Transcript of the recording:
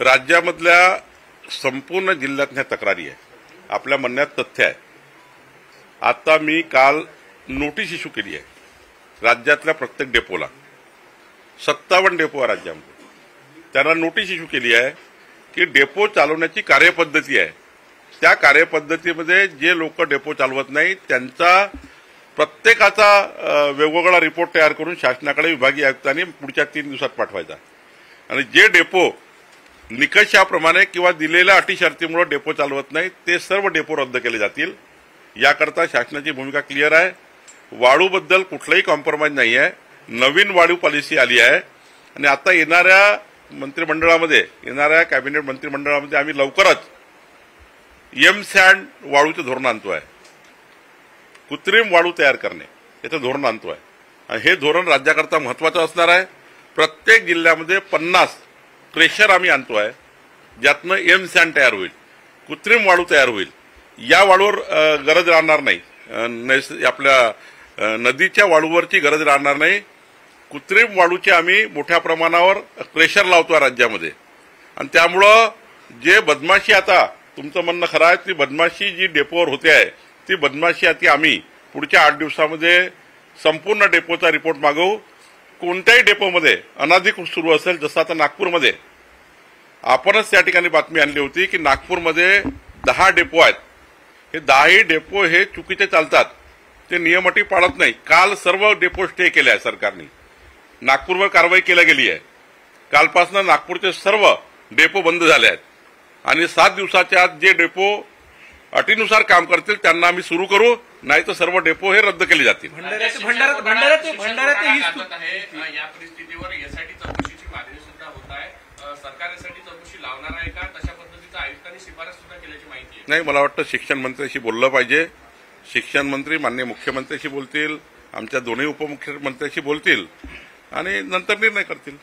राज्यामधल्या संपूर्ण जिल्ह्यातल्या तक्रारी आहे, आपल्या म्हणण्यात तथ्य आहे। आता मी काल नोटीस इश्यू केली आहे राज्यातल्या प्रत्येक डेपोला, 57 डेपो आहे राज्यामध्ये। त्यांना नोटीस इश्यू केली आहे की डेपो चालवण्याची कार्यपद्धती आहे, त्या कार्यपद्धतीमध्ये जे लोक डेपो चालवत नाही त्यांचा प्रत्येकाचा वेगवेगळा रिपोर्ट तयार करून शासनाकडे विभागीय आयुक्तांनी पुढच्या 3 दिवसात पाठवायचा आणि जे डेपो निकषाप्रमाणे किंवा दिलेल्या अटी शर्तीमुळे डेपो चालवत नाही ते सर्व डेपो रद्द केले जातील। याकरता शासनाची भूमिका क्लिअर आहे। वाळूबद्दल कुठलाही कॉम्प्रोमाइज नाही आहे। नवीन वाळू पॉलिसी आली आहे आणि आता येणाऱ्या मंत्रिमंडळामध्ये, येणाऱ्या कॅबिनेट मंत्रिमंडळामध्ये आम्ही लवकरच एम-सॅन्ड वाळूचे धोरण आणतोय, कृत्रिम वाळू तयार करणे याचं धोरण आणतोय आणि हे धोरण राज्याकरता महत्त्वाचं असणार आहे। प्रत्येक जिल्ह्यामध्ये 50 क्रेशर आम्ही आणतोय, ज्यातनं एम-सॅन्ड तयार होईल, कृत्रिम वाळू तयार होईल। या वाळूवर गरज राहणार नाही, आपल्या नदीच्या वाळूवरची गरज राहणार नाही। कृत्रिम वाळूचे आम्ही मोठ्या प्रमाणावर क्रेशर लावतोय राज्यामध्ये आणि त्यामुळं जे बदमाशी, आता तुमचं म्हणणं खरं आहे, ती बदमाशी जी डेपोवर होते आहे ती बदमाशी आता आम्ही पुढच्या 8 दिवसामध्ये संपूर्ण डेपोचा रिपोर्ट मागवू। कोणत्याही डेपोमध्ये अनधिकृत सुरू असेल, जसं आता नागपूरमध्ये आपणच त्या ठिकाणी बातमी आणली होती की नागपूरमध्ये 10 डेपो आहेत, हे 10ही डेपो हे चुकीचे चालतात, ते नियम अटी पाळत नाही। काल सर्व डेपो स्टे केले आहे सरकारने, नागपूरवर कारवाई केली गेली आहे। कालपासून नागपूरचे सर्व डेपो बंद झाले आहेत आणि 7 दिवसाच्या आत जे डेपो अटीनुसार काम करतील त्यांना आम्ही सुरू करू, नाही तर सर्व डेपो हे रद्द केले जातील। भंडाऱ्यात या परिस्थितीवर यासाठी चौकशीची मागणी सुद्धा होत आहे। सरकार यासाठी चौकशी लावणार आहे का? तशा पद्धतीचा आयुक्तांनी शिफारस सुद्धा केल्याची माहिती आहे। नाही, मला वाटतं शिक्षण मंत्र्यांशी बोललं पाहिजे। शिक्षण मंत्री माननीय मुख्यमंत्र्यांशी बोलतील, आमच्या दोन्ही उपमुख्यमंत्र्यांशी बोलतील आणि नंतर निर्णय करतील।